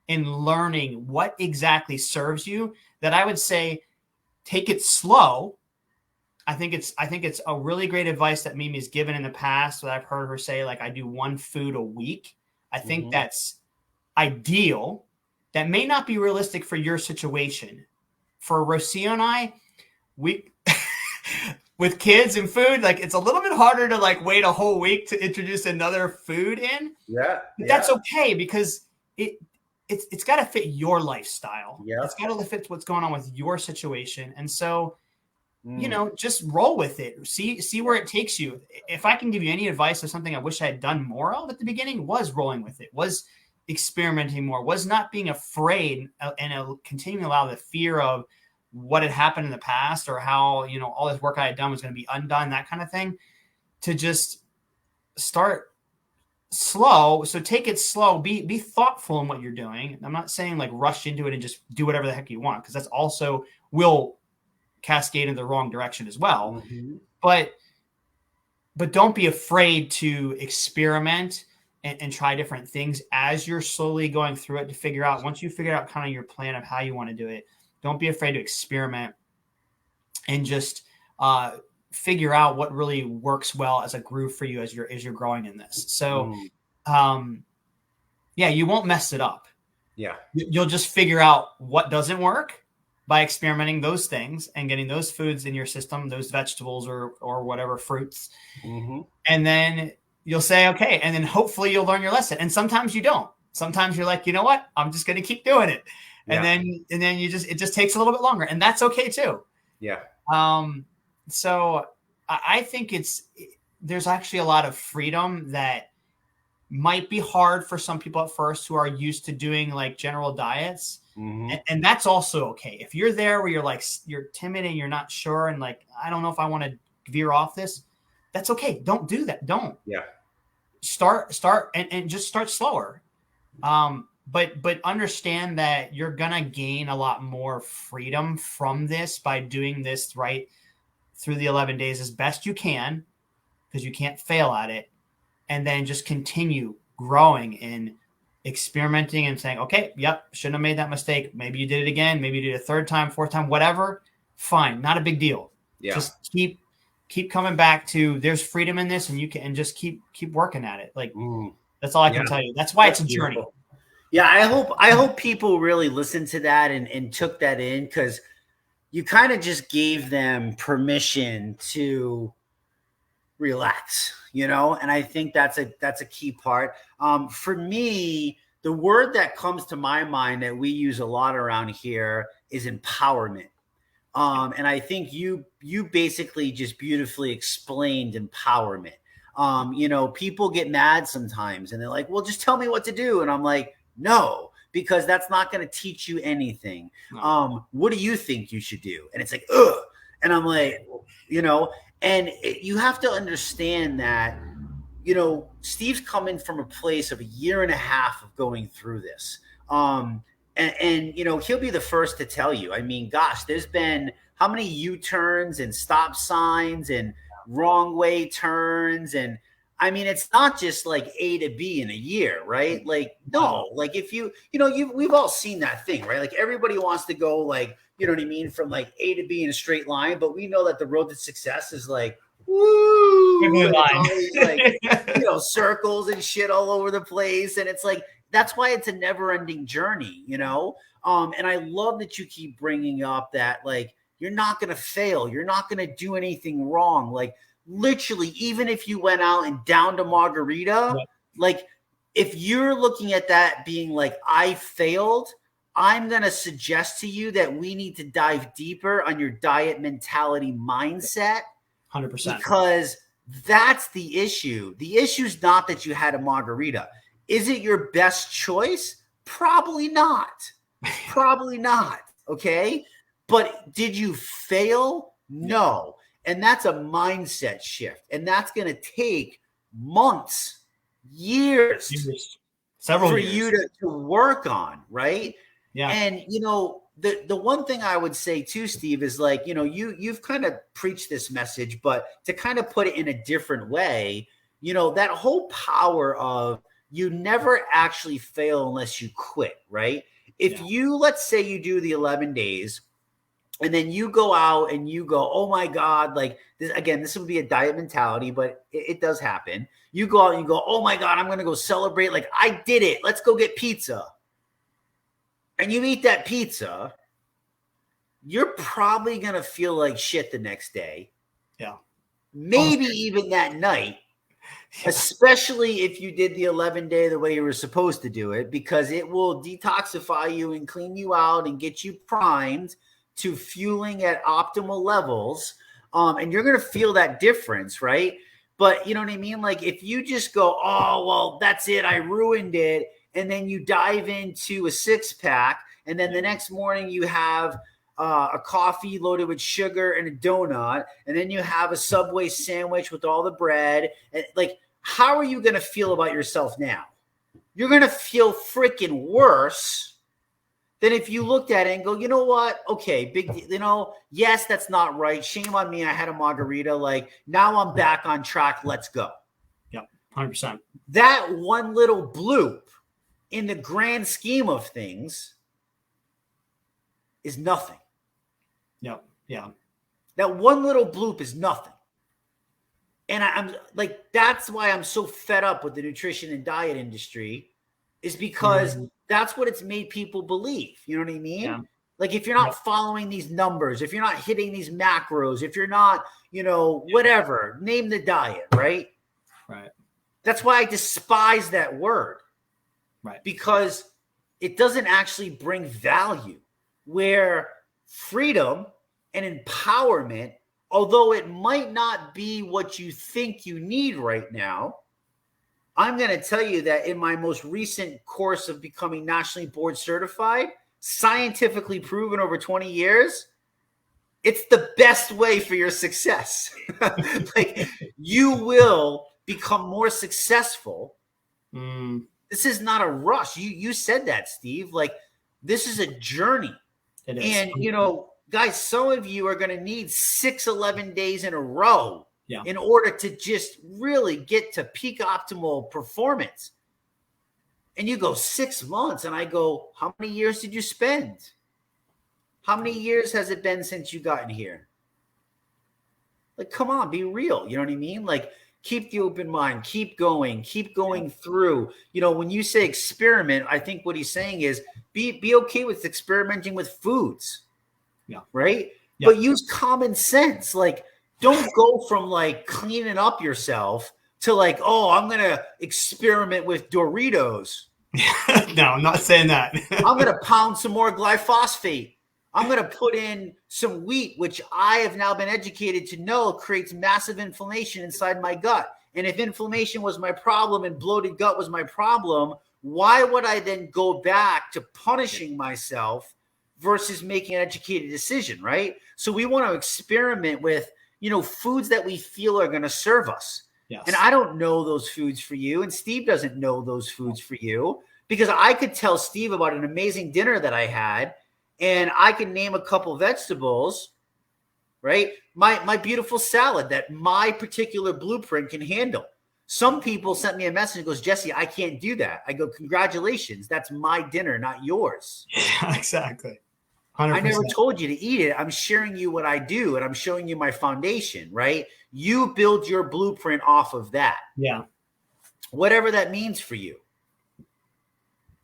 in learning what exactly serves you, that I would say take it slow. I think it's a really great advice that Mimi's given in the past, that I've heard her say, like, I do one food a week. I think that's ideal. That may not be realistic for your situation. For Rocio and I, we with kids and food, like, it's a little bit harder to like wait a whole week to introduce another food in. Yeah. But that's okay, because it's got to fit your lifestyle. Yeah. It's got to fit what's going on with your situation. And so, just roll with it. See where it takes you. If I can give you any advice of something I wish I had done more of at the beginning, was rolling with it, was experimenting more, was not being afraid and continuing to allow the fear of what had happened in the past, or how, all this work I had done was going to be undone, that kind of thing, to just start slow. So take it slow, be thoughtful in what you're doing. I'm not saying like rush into it and just do whatever the heck you want, because that's also will cascade in the wrong direction as well. But don't be afraid to experiment and try different things as you're slowly going through it, to figure out, once you figure out kind of your plan of how you want to do it, don't be afraid to experiment and just figure out what really works well as a groove for you as you're growing in this. So, you won't mess it up. Yeah. You'll just figure out what doesn't work by experimenting those things and getting those foods in your system, those vegetables or whatever fruits. And then you'll say, okay. And then hopefully you'll learn your lesson. And sometimes you don't. Sometimes you're like, you know what? I'm just going to keep doing it. And then it just takes a little bit longer, and that's okay too. Yeah. So I think there's actually a lot of freedom that might be hard for some people at first who are used to doing like general diets. And that's also okay. If you're there where you're like, you're timid and you're not sure, and like, I don't know if I want to veer off this, that's okay. Don't do that. Don't. Yeah. Start and just start slower. But understand that you're going to gain a lot more freedom from this by doing this right through the 11 days as best you can, because you can't fail at it. And then just continue growing and experimenting and saying, okay, yep, shouldn't have made that mistake. Maybe you did it again. Maybe you did it a third time, fourth time, whatever. Fine. Not a big deal. Yeah. Just keep coming back to, there's freedom in this, and you can, and just keep working at it. Like, that's all I can tell you. That's why it's a journey. Beautiful. Yeah. I hope people really listened to that and took that in, because you kind of just gave them permission to relax, and I think that's a key part. For me, the word that comes to my mind that we use a lot around here is empowerment. And I think you basically just beautifully explained empowerment. People get mad sometimes and they're like, well, just tell me what to do. And I'm like, no, because that's not going to teach you anything. No. What do you think you should do? And it's like, ugh. And I'm like, and you have to understand that, Steve's coming from a place of a year and a half of going through this. And he'll be the first to tell you, I mean, gosh, there's been how many U-turns and stop signs and wrong way turns. And I mean, it's not just like A to B in a year, right? Like, no, like if we've all seen that thing, right? Like everybody wants to go like, you know what I mean? From like A to B in a straight line, but we know that the road to success is like, woo, like, circles and shit all over the place. And it's like, that's why it's a never ending journey, And I love that you keep bringing up that, like, you're not going to fail. You're not going to do anything wrong. Like literally, even if you went out and downed a margarita, like if you're looking at that being like, I failed, I'm going to suggest to you that we need to dive deeper on your diet mentality mindset. 100%. Because That's the issue. The issue is not that you had a margarita. Is it your best choice? Probably not. Probably not. Okay. But did you fail? No. And that's a mindset shift. And that's going to take months, years. Several for years. you to work on, right? Yeah. And the one thing I would say too, Steve, is like, you've kind of preached this message, but to kind of put it in a different way, that whole power of you never actually fail unless you quit, right? If you, let's say you do the 11 days and then you go out and you go, oh my God, like this, again, this would be a diet mentality, but it does happen. You go out and you go, oh my God, I'm going to go celebrate. Like I did it. Let's go get pizza. And you eat that pizza, you're probably going to feel like shit the next day. Yeah. Maybe even that night, especially if you did the 11-day the way you were supposed to do it, because it will detoxify you and clean you out and get you primed to fueling at optimal levels. And you're going to feel that difference, right? But you know what I mean? Like if you just go, oh, well, that's it. I ruined it. And then you dive into a 6-pack. And then the next morning you have a coffee loaded with sugar and a donut. And then you have a Subway sandwich with all the bread. And like, how are you going to feel about yourself now? You're going to feel freaking worse than if you looked at it and go, you know what? Okay, big, yes, that's not right. Shame on me. I had a margarita. Like now I'm back on track. Let's go. Yep. 100%. That one little bloop in the grand scheme of things is nothing. Yep. Yeah. That one little bloop is nothing. And I'm like, that's why I'm so fed up with the nutrition and diet industry, is because that's what it's made people believe. You know what I mean? Yeah. Like if you're not following these numbers, if you're not hitting these macros, if you're not, whatever, name the diet, right? Right. That's why I despise that word. Right. Because it doesn't actually bring value, where freedom and empowerment, although it might not be what you think you need right now, I'm going to tell you that in my most recent course of becoming nationally board certified, scientifically proven over 20 years, it's the best way for your success. Like you will become more successful. This is not a rush. You said that, Steve. Like this is a journey. It is. And, guys, some of you are going to need 11 days in a row in order to just really get to peak optimal performance. And you go 6 months, and I go, how many years did you spend? How many years has it been since you got in here? Like, come on, be real. You know what I mean? Like, keep the open mind, keep going through. When you say experiment, I think what he's saying is be okay with experimenting with foods. Yeah. Right. Yeah. But use common sense. Like, don't go from like cleaning up yourself to like, oh, I'm going to experiment with Doritos. No, I'm not saying that. I'm going to pound some more glyphosate. I'm going to put in some wheat, which I have now been educated to know creates massive inflammation inside my gut. And if inflammation was my problem and bloated gut was my problem, why would I then go back to punishing myself versus making an educated decision, right? So we want to experiment with, foods that we feel are going to serve us. Yes. And I don't know those foods for you. And Steve doesn't know those foods for you, because I could tell Steve about an amazing dinner that I had, and I can name a couple vegetables, right? My beautiful salad that my particular blueprint can handle. Some people sent me a message and goes, Jesse, I can't do that. I go, congratulations. That's my dinner, not yours. Yeah, exactly. 100%. I never told you to eat it. I'm sharing you what I do, and I'm showing you my foundation, right? You build your blueprint off of that. Yeah. Whatever that means for you.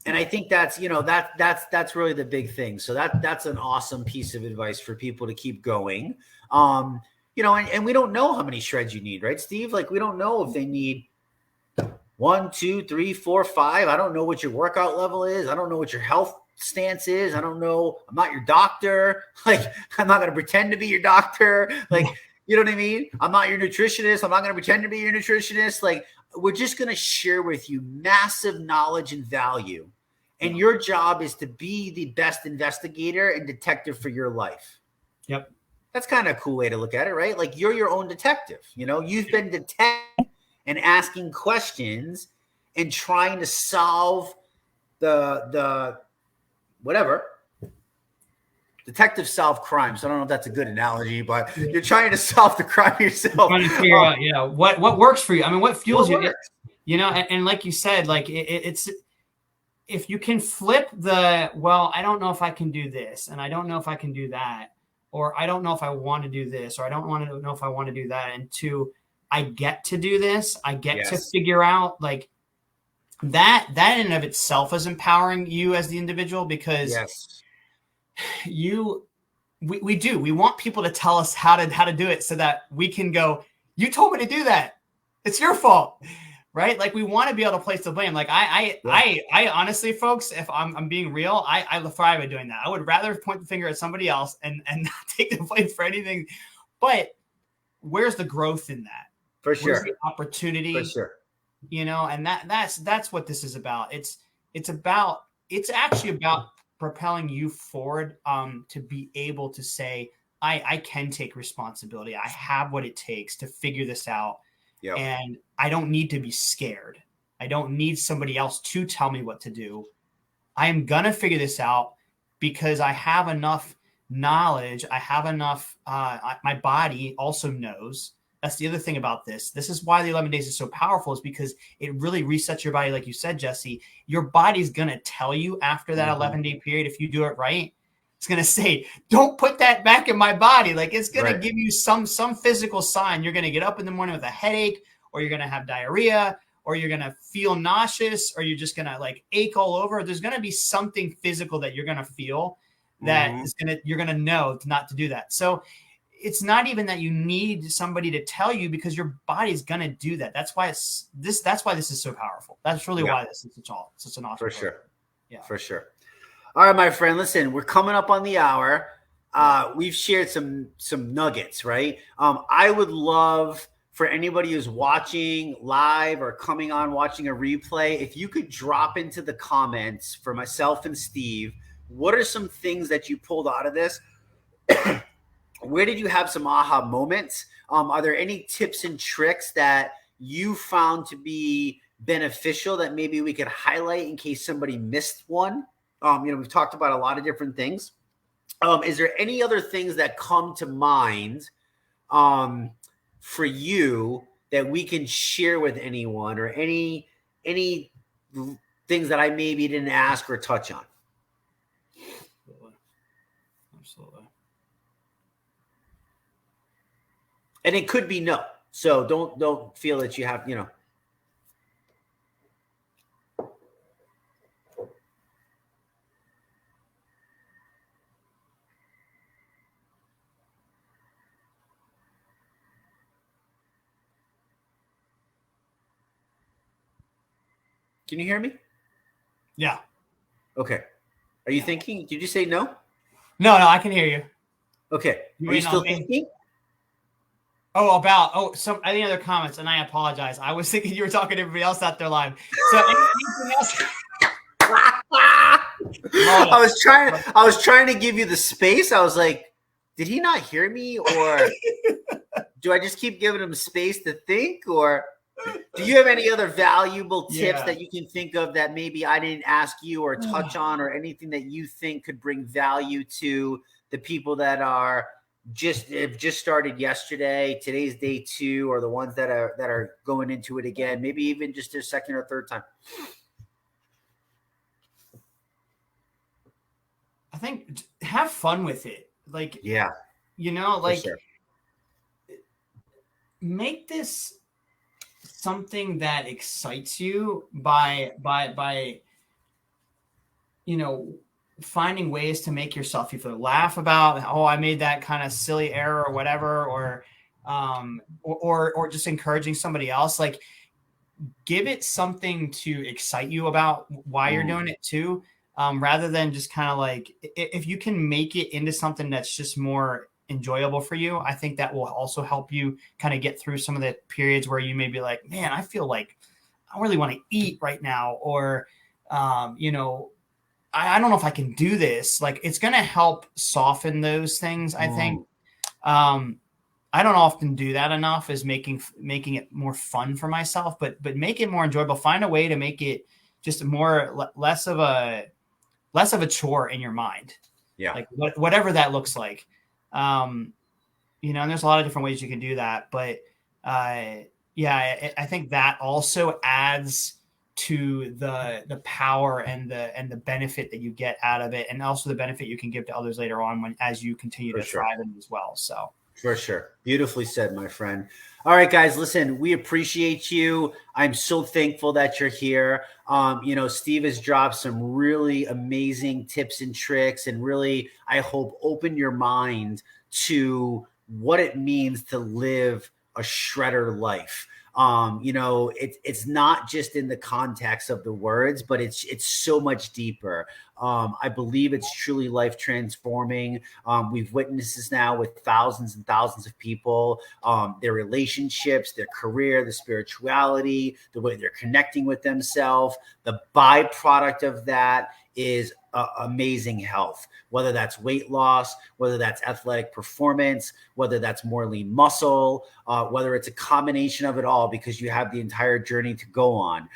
And I think that's, that's really the big thing. So that's an awesome piece of advice for people to keep going. And we don't know how many shreds you need, right, Steve? Like, we don't know if they need 1, 2, 3, 4, 5. I don't know what your workout level is. I don't know what your health stance is. I don't know. I'm not your doctor. Like, I'm not going to pretend to be your doctor. Like, You know what I mean? I'm not your nutritionist. I'm not going to pretend to be your nutritionist. Like, we're just going to share with you massive knowledge and value. And your job is to be the best investigator and detective for your life. Yep. That's kind of a cool way to look at it, right? Like, you're your own detective. You know, you've been detecting and asking questions and trying to solve the whatever. Detectives solve crimes. So I don't know if that's a good analogy, but you're trying to solve the crime yourself. Trying to figure out, what works for you. I mean, what fuels you? And like you said, like it's if you can flip I don't know if I can do this, and I don't know if I can do that, or I don't know if I want to do this, or I don't want to know if I want to do that, and two, I get to do this. I get to figure out like that. That in and of itself is empowering you as the individual, because we want people to tell us how to do it, so that we can go, you told me to do that, it's your fault, right? Like, we want to be able to place the blame. Like I honestly, folks, if I'm being real, I thrive at doing that. I would rather point the finger at somebody else and not take the blame for anything. But where's the growth in that? For sure. Where's the opportunity? For sure. And that's what this is about. It's actually about propelling you forward, to be able to say, I can take responsibility. I have what it takes to figure this out. Yep. And I don't need to be scared. I don't need somebody else to tell me what to do. I am going to figure this out because I have enough knowledge. I have enough. My body also knows. That's the other thing about this. This is why the 11 days is so powerful, is because it really resets your body. Like you said, Jesse, your body's going to tell you after that 11-day period, if you do it right, it's going to say, don't put that back in my body. Like, it's going to give you some physical sign. You're going to get up in the morning with a headache, or you're going to have diarrhea, or you're going to feel nauseous, or you're just going to like ache all over. There's going to be something physical that you're going to feel that you're going to know not to do that. So it's not even that you need somebody to tell you, because your body's going to do that. That's why that's why this is so powerful. That's really why this is such an awesome For sure. program. Yeah, for sure. All right, my friend, listen, we're coming up on the hour. We've shared some nuggets, right? I would love for anybody who's watching live or coming on watching a replay, if you could drop into the comments for myself and Steve, what are some things that you pulled out of this? Where did you have some aha moments? Are there any tips and tricks that you found to be beneficial that maybe we could highlight in case somebody missed one? We've talked about a lot of different things. Is there any other things that come to mind for you that we can share with anyone, or any things that I maybe didn't ask or touch on? Absolutely. And it could be no. So don't feel that you have, Can you hear me? Yeah. Okay. Are you thinking? Did you say no? No, I can hear you. Okay. Are you still thinking? Some any other comments? And I apologize. I was thinking you were talking to everybody else out there live. So anything else? I was trying to give you the space. I was like, did he not hear me, or do I just keep giving him space to think, or do you have any other valuable tips that you can think of that maybe I didn't ask you or touch on, or anything that you think could bring value to the people that are have just started yesterday, today's day 2, or the ones that are going into it again, maybe even just their second or third time? I think have fun with it. Like, sure. Make this something that excites you by finding ways to make yourself either laugh about, I made that kind of silly error or whatever, or just encouraging somebody else. Like, give it something to excite you about why you're doing it too, rather than just kind of like, if you can make it into something that's just more enjoyable for you. I think that will also help you kind of get through some of the periods where you may be like, man, I feel like I really want to eat right now, or you know, I don't know if I can do this. Like, it's going to help soften those things, I think. I don't often do that enough, is making it more fun for myself, but make it more enjoyable. Find a way to make it just less of a chore in your mind. Yeah. Like whatever that looks like. You know, and there's a lot of different ways you can do that, but yeah, I think that also adds to the power and the benefit that you get out of it, and also the benefit you can give to others later on as you continue to thrive in it as well. So for sure. Beautifully said, my friend. All right, guys, listen, we appreciate you. I'm so thankful that you're here. You know, Steve has dropped some really amazing tips and tricks, and really, I hope, open your mind to what it means to live a shredder life. You know, it's not just in the context of the words, but it's so much deeper. I believe it's truly life transforming. We've witnessed this now with thousands and thousands of people, their relationships, their career, the spirituality, the way they're connecting with themselves. The byproduct of that is amazing health, whether that's weight loss, whether that's athletic performance, whether that's more lean muscle, whether it's a combination of it all, because you have the entire journey to go on.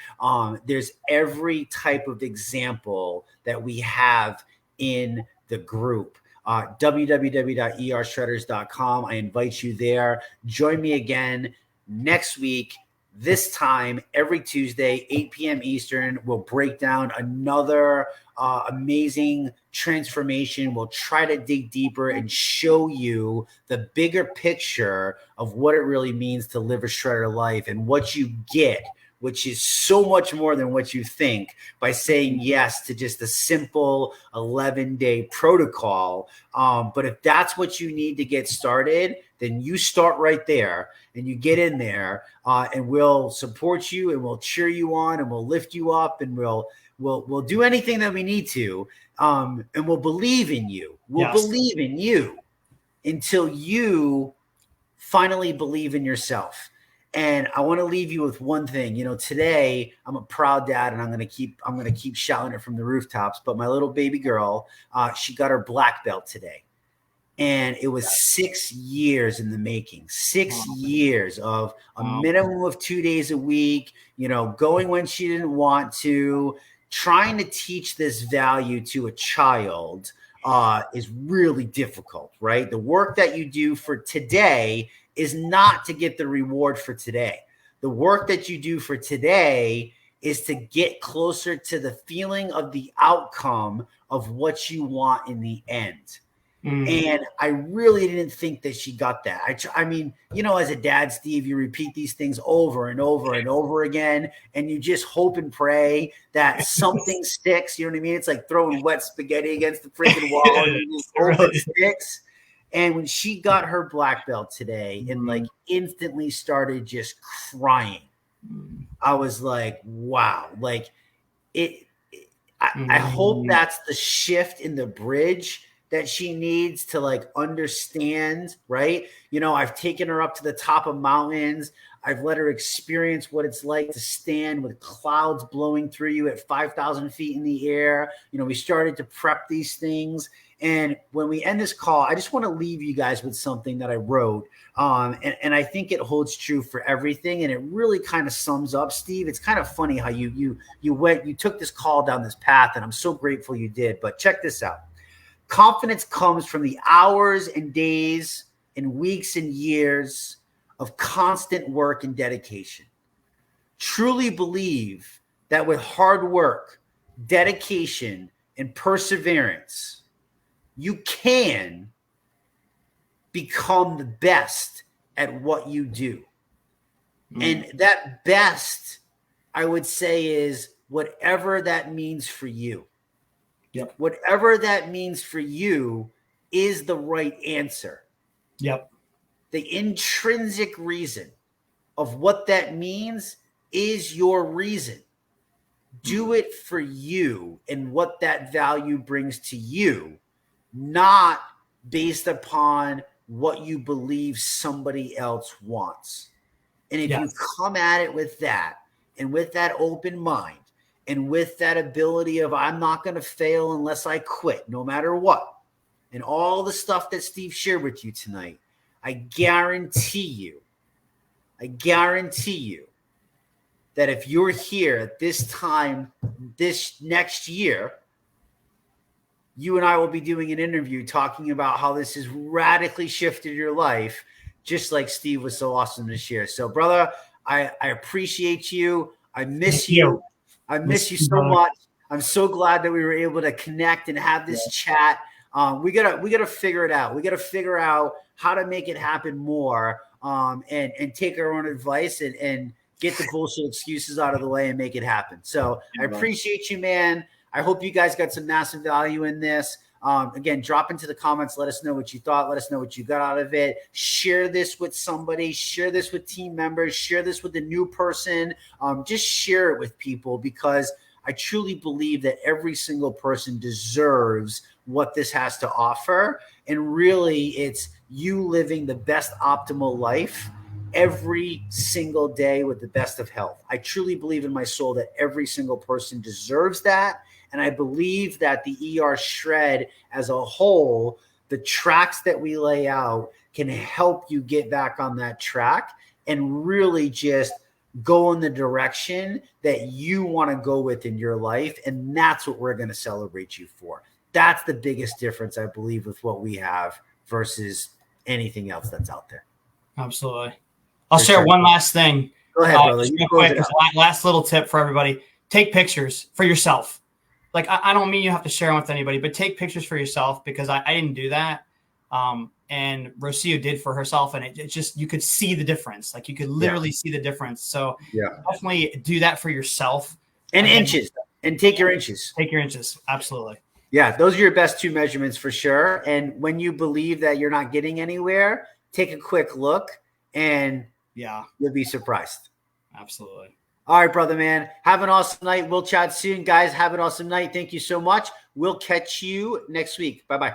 There's every type of example that we have in the group. www.ershredders.com. I invite you there. Join me again next week. This time, every Tuesday, 8 p.m. Eastern, we'll break down another amazing transformation. We'll try to dig deeper and show you the bigger picture of what it really means to live a shredder life, and what you get, which is so much more than what you think, by saying yes to just a simple 11-day protocol. But if that's what you need to get started, then you start right there and you get in there, and we'll support you, and we'll cheer you on, and we'll lift you up, and we'll do anything that we need to, and we'll believe in you. We'll believe in you until you finally believe in yourself. And I want to leave you with one thing. You know, today I'm a proud dad, and I'm going to keep shouting it from the rooftops. But my little baby girl, she got her black belt today. And it was 6 years in the making, 6 years of a minimum of 2 days a week, you know, going when she didn't want to, trying to teach this value to a child is really difficult, right? The work that you do for today is not to get the reward for today. The work that you do for today is to get closer to the feeling of the outcome of what you want in the end. And I really didn't think that she got that. I mean, you know, as a dad, Steve, you repeat these things over and over and over again, and you just hope and pray that something sticks. You know what I mean? It's like throwing wet spaghetti against the freaking wall, and you just hope it sticks. And when she got her black belt today, and like instantly started just crying, I was like, wow, like I hope that's the shift in the bridge that she needs to like understand, right? You know, I've taken her up to the top of mountains. I've let her experience what it's like to stand with clouds blowing through you at 5,000 feet in the air. You know, we started to prep these things. And when we end this call, I just want to leave you guys with something that I wrote. And I think it holds true for everything. And it really kind of sums up, Steve. It's kind of funny how you took this call down this path, and I'm so grateful you did. But check this out. Confidence comes from the hours and days and weeks and years of constant work and dedication. Truly believe that with hard work, dedication, and perseverance, you can become the best at what you do. And that best, I would say, is whatever that means for you. Yep. Whatever that means for you is the right answer. Yep. The intrinsic reason of what that means is your reason. Do it for you and what that value brings to you, not based upon what you believe somebody else wants. And if you Yes. come at it with that, and with that open mind, and with that ability of I'm not going to fail unless I quit, no matter what, and all the stuff that Steve shared with you tonight, I guarantee you that if you're here at this time, this next year, you and I will be doing an interview talking about how this has radically shifted your life, just like Steve was so awesome to share. So, brother, I appreciate you. I miss you. I miss you so much. I'm so glad that we were able to connect and have this chat. We gotta figure it out. We gotta figure out how to make it happen more, and take our own advice and get the bullshit excuses out of the way and make it happen. So I appreciate you, man. I hope you guys got some massive value in this. Again, drop into the comments. Let us know what you thought. Let us know what you got out of it. Share this with somebody. Share this with team members. Share this with a new person. Just share it with people, because I truly believe that every single person deserves what this has to offer. And really, it's you living the best optimal life every single day with the best of health. I truly believe in my soul that every single person deserves that. And I believe that the ERShred as a whole, the tracks that we lay out, can help you get back on that track and really just go in the direction that you want to go with in your life. And that's what we're going to celebrate you for. That's the biggest difference, I believe, with what we have versus anything else that's out there. Absolutely. I'll share one last thing. Go ahead, brother. Just real quick, last little tip for everybody. Take pictures for yourself. Like, I don't mean you have to share them with anybody, but take pictures for yourself, because I didn't do that. And Rocio did for herself. And it just, you could see the difference. Like, you could literally see the difference. So definitely do that for yourself. And inches. And take your inches. Take your inches. Absolutely. Yeah, those are your best two measurements for sure. And when you believe that you're not getting anywhere, take a quick look and you'll be surprised. Absolutely. All right, brother, man. Have an awesome night. We'll chat soon, guys. Have an awesome night. Thank you so much. We'll catch you next week. Bye-bye.